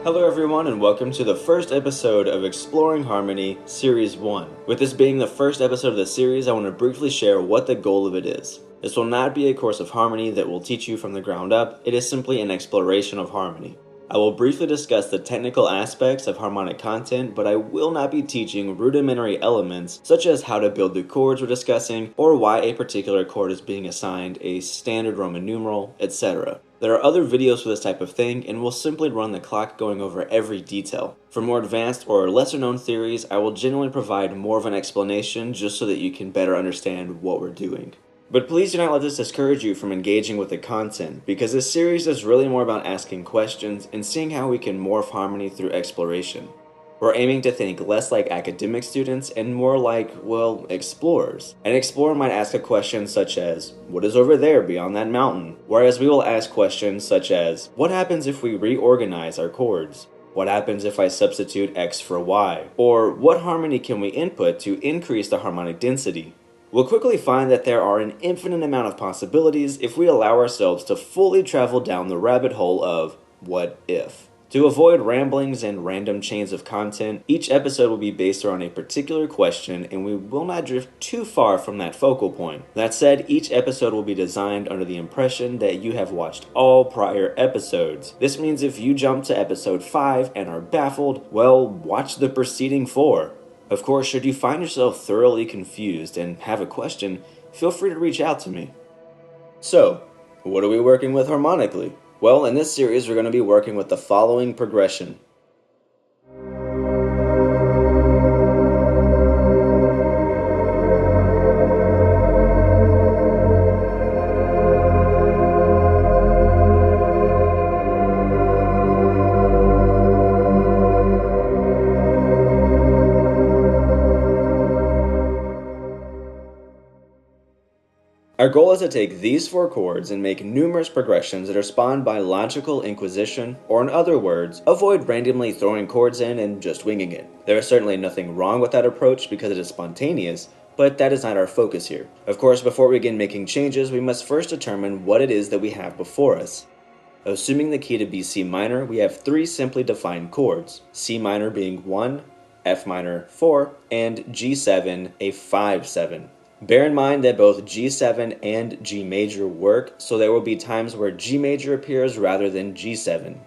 Hello everyone and welcome to the first episode of Exploring Harmony Series 1. With this being the first episode of the series, I want to briefly share what the goal of it is. This will not be a course of harmony that will teach you from the ground up, it is simply an exploration of harmony. I will briefly discuss the technical aspects of harmonic content, but I will not be teaching rudimentary elements such as how to build the chords we're discussing, or why a particular chord is being assigned a standard Roman numeral, etc. There are other videos for this type of thing, and we'll simply run the clock going over every detail. For more advanced or lesser known theories, I will generally provide more of an explanation just so that you can better understand what we're doing. But please do not let this discourage you from engaging with the content, because this series is really more about asking questions and seeing how we can morph harmony through exploration. We're aiming to think less like academic students and more like, well, explorers. An explorer might ask a question such as, what is over there beyond that mountain? Whereas we will ask questions such as, what happens if we reorganize our chords? What happens if I substitute X for Y? Or what harmony can we input to increase the harmonic density? We'll quickly find that there are an infinite amount of possibilities if we allow ourselves to fully travel down the rabbit hole of what if. To avoid ramblings and random chains of content, each episode will be based around a particular question and we will not drift too far from that focal point. That said, each episode will be designed under the impression that you have watched all prior episodes. This means if you jump to episode 5 and are baffled, well, watch the preceding 4. Of course, should you find yourself thoroughly confused and have a question, feel free to reach out to me. So, what are we working with harmonically? Well, in this series, we're going to be working with the following progression. Our goal is to take these 4 chords and make numerous progressions that are spawned by logical inquisition, or in other words, avoid randomly throwing chords in and just winging it. There is certainly nothing wrong with that approach because it is spontaneous, but that is not our focus here. Of course, before we begin making changes, we must first determine what it is that we have before us. Assuming the key to be C minor, we have 3 simply defined chords, C minor being 1, F minor 4, and G7 a 5-7. Bear in mind that both G7 and G major work, so there will be times where G major appears rather than G7.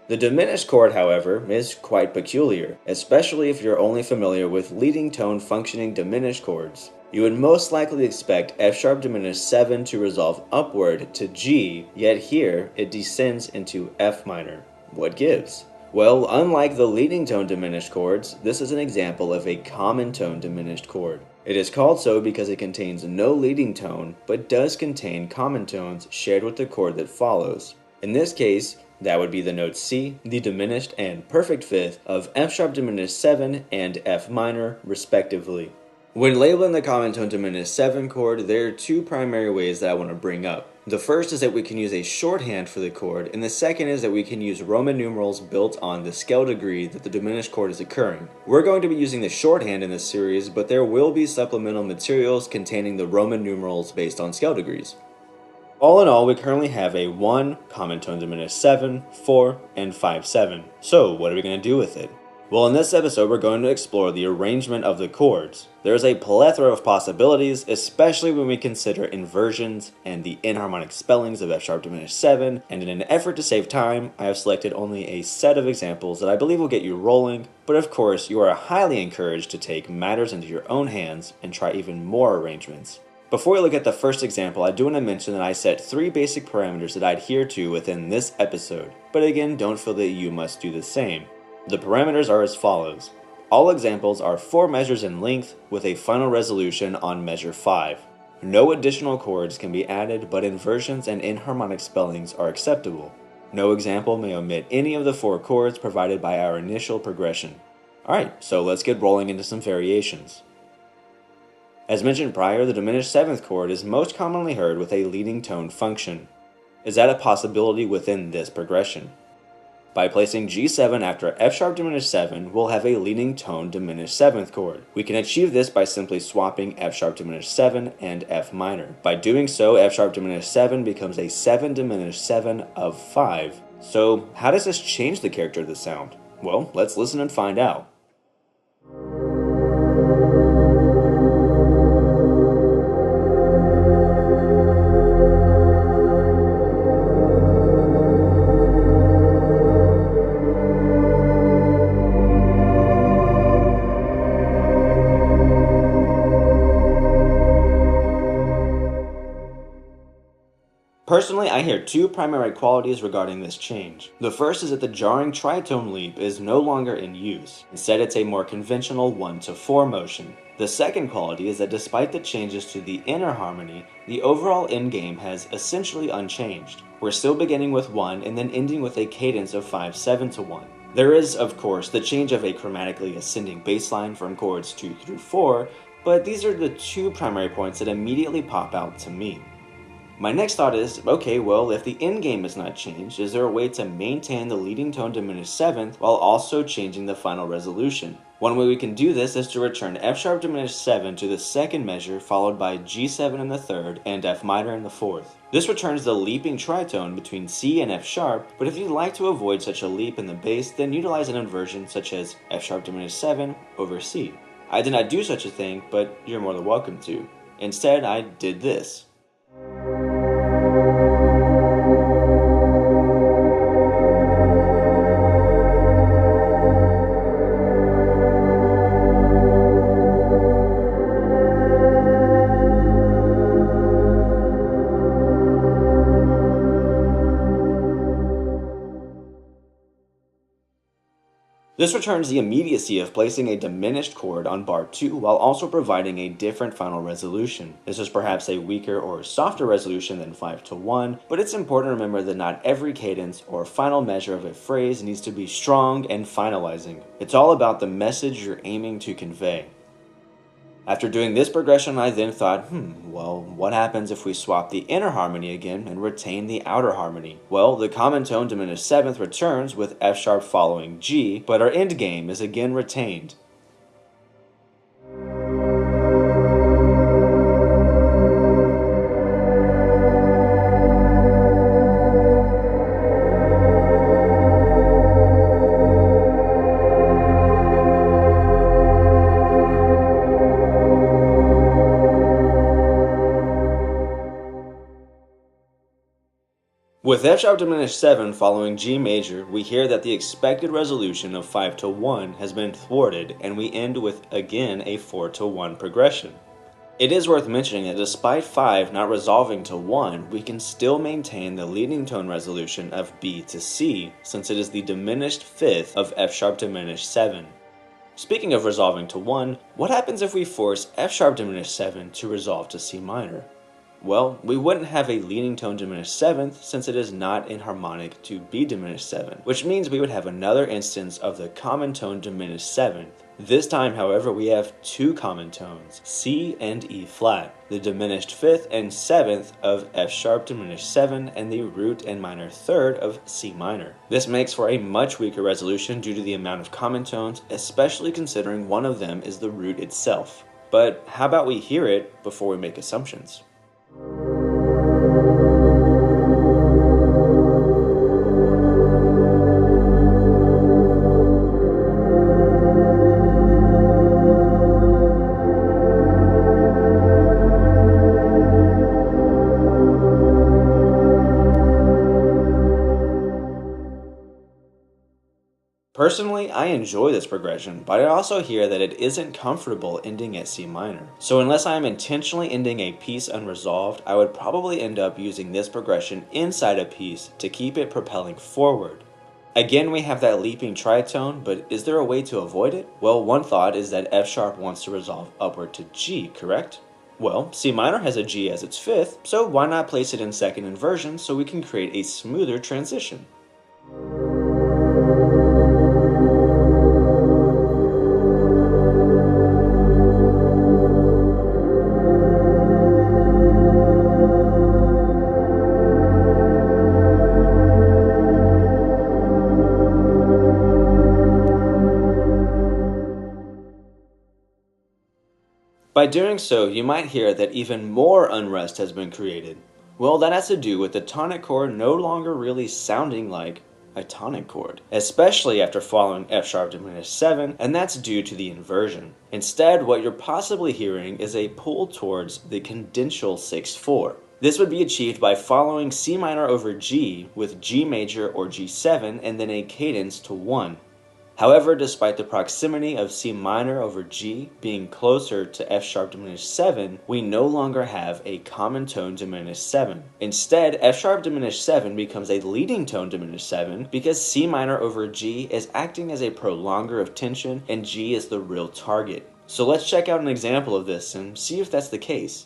The diminished chord, however, is quite peculiar, especially if you're only familiar with leading tone functioning diminished chords. You would most likely expect F sharp diminished 7 to resolve upward to G, yet here it descends into F minor. What gives? Well, unlike the leading tone diminished chords, this is an example of a common tone diminished chord. It is called so because it contains no leading tone, but does contain common tones shared with the chord that follows. In this case, that would be the note C, the diminished and perfect fifth of F sharp diminished 7 and F minor, respectively. When labeling the common tone diminished 7 chord, there are 2 primary ways that I want to bring up. The first is that we can use a shorthand for the chord, and the second is that we can use Roman numerals built on the scale degree that the diminished chord is occurring. We're going to be using the shorthand in this series, but there will be supplemental materials containing the Roman numerals based on scale degrees. All in all, we currently have a 1, common tone diminished 7, 4, and 5-7. So, what are we going to do with it? Well, in this episode, we're going to explore the arrangement of the chords. There is a plethora of possibilities, especially when we consider inversions and the inharmonic spellings of F sharp diminished 7, and in an effort to save time, I have selected only a set of examples that I believe will get you rolling, but of course, you are highly encouraged to take matters into your own hands and try even more arrangements. Before we look at the first example, I do want to mention that I set 3 basic parameters that I adhere to within this episode, but again, don't feel that you must do the same. The parameters are as follows. All examples are 4 measures in length with a final resolution on measure 5. No additional chords can be added, but inversions and inharmonic spellings are acceptable. No example may omit any of the 4 chords provided by our initial progression. Alright, so let's get rolling into some variations. As mentioned prior, the diminished 7th chord is most commonly heard with a leading tone function. Is that a possibility within this progression? By placing G7 after F sharp diminished 7, we'll have a leading tone diminished 7th chord. We can achieve this by simply swapping F sharp diminished 7 and F minor. By doing so, F sharp diminished 7 becomes a 7 diminished 7 of 5. So, how does this change the character of the sound? Well, let's listen and find out. Personally, I hear two primary qualities regarding this change. The first is that the jarring tritone leap is no longer in use. Instead, it's a more conventional 1-4 motion. The second quality is that despite the changes to the inner harmony, the overall endgame has essentially unchanged. We're still beginning with 1 and then ending with a cadence of 5-7-1. There is, of course, the change of a chromatically ascending bass line from chords 2 through 4, but these are the two primary points that immediately pop out to me. My next thought is, okay, well, if the endgame is not changed, is there a way to maintain the leading tone diminished seventh while also changing the final resolution? One way we can do this is to return F sharp diminished 7 to the second measure, followed by G7 in the third and F minor in the fourth. This returns the leaping tritone between C and F sharp, but if you'd like to avoid such a leap in the bass, then utilize an inversion such as F sharp diminished 7 over C. I did not do such a thing, but you're more than welcome to. Instead, I did this. This returns the immediacy of placing a diminished chord on bar 2 while also providing a different final resolution. This is perhaps a weaker or softer resolution than 5-1, but it's important to remember that not every cadence or final measure of a phrase needs to be strong and finalizing. It's all about the message you're aiming to convey. After doing this progression, I then thought, well, what happens if we swap the inner harmony again and retain the outer harmony? Well, the common tone diminished seventh returns with F sharp following G, but our endgame is again retained. With F sharp diminished 7 following G major, we hear that the expected resolution of 5-1 has been thwarted, and we end with, again, a 4-1 progression. It is worth mentioning that despite 5 not resolving to 1, we can still maintain the leading tone resolution of B to C, since it is the diminished fifth of F sharp diminished 7. Speaking of resolving to 1, what happens if we force F sharp diminished 7 to resolve to C minor? Well, we wouldn't have a leading tone diminished seventh since it is not inharmonic to B diminished 7, which means we would have another instance of the common tone diminished seventh. This time, however, we have two common tones, C and E flat, the diminished fifth and seventh of F sharp diminished 7 and the root and minor third of C minor. This makes for a much weaker resolution due to the amount of common tones, especially considering one of them is the root itself. But how about we hear it before we make assumptions? Personally, I enjoy this progression, but I also hear that it isn't comfortable ending at C minor. So unless I am intentionally ending a piece unresolved, I would probably end up using this progression inside a piece to keep it propelling forward. Again, we have that leaping tritone, but is there a way to avoid it? Well, one thought is that F sharp wants to resolve upward to G, correct? Well, C minor has a G as its fifth, so why not place it in second inversion so we can create a smoother transition? By doing so, you might hear that even more unrest has been created. Well, that has to do with the tonic chord no longer really sounding like a tonic chord, especially after following F sharp diminished 7, and that's due to the inversion. Instead, what you're possibly hearing is a pull towards the cadential 6/4. This would be achieved by following C minor over G with G major or G7 and then a cadence to 1. However, despite the proximity of C minor over G being closer to F sharp diminished 7, we no longer have a common tone diminished 7. Instead, F sharp diminished 7 becomes a leading tone diminished 7 because C minor over G is acting as a prolonger of tension and G is the real target. So let's check out an example of this and see if that's the case.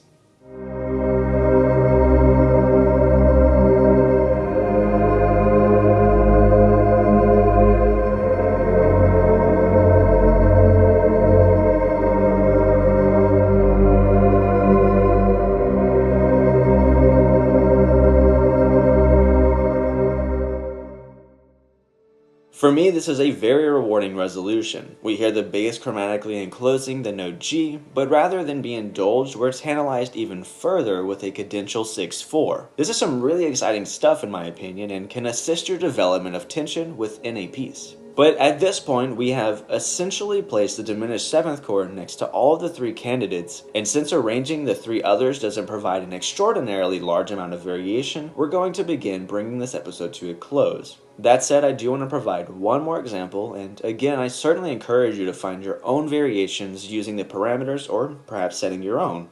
For me, this is a very rewarding resolution. We hear the bass chromatically enclosing the note G, but rather than be indulged, we're tantalized even further with a cadential 6/4. This is some really exciting stuff in my opinion and can assist your development of tension within a piece. But at this point, we have essentially placed the diminished 7th chord next to all of the 3 candidates, and since arranging the 3 others doesn't provide an extraordinarily large amount of variation, we're going to begin bringing this episode to a close. That said, I do want to provide one more example, and again, I certainly encourage you to find your own variations using the parameters or perhaps setting your own.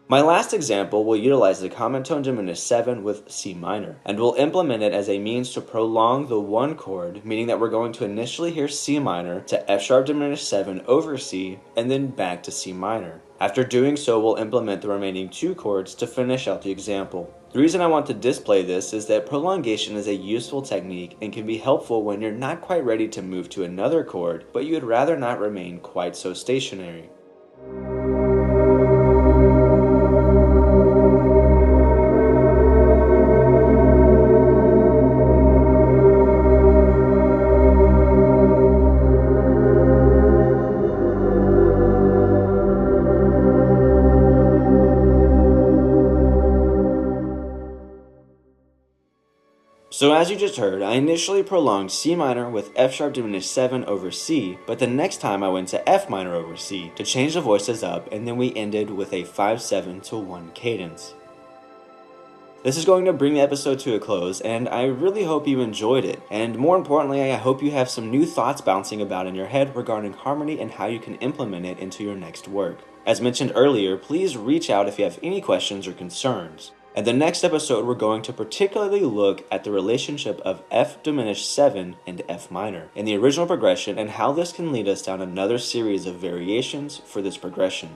My last example will utilize the common tone diminished 7 with C minor, and we'll implement it as a means to prolong the 1 chord, meaning that we're going to initially hear C minor to F sharp diminished 7 over C, and then back to C minor. After doing so, we'll implement the remaining 2 chords to finish out the example. The reason I want to display this is that prolongation is a useful technique and can be helpful when you're not quite ready to move to another chord, but you would rather not remain quite so stationary. So as you just heard, I initially prolonged C minor with F sharp diminished 7 over C, but the next time I went to F minor over C to change the voices up, and then we ended with a 5/7 to 1 cadence. This is going to bring the episode to a close, and I really hope you enjoyed it. And more importantly, I hope you have some new thoughts bouncing about in your head regarding harmony and how you can implement it into your next work. As mentioned earlier, please reach out if you have any questions or concerns. In the next episode, we're going to particularly look at the relationship of F diminished 7 and F minor in the original progression and how this can lead us down another series of variations for this progression.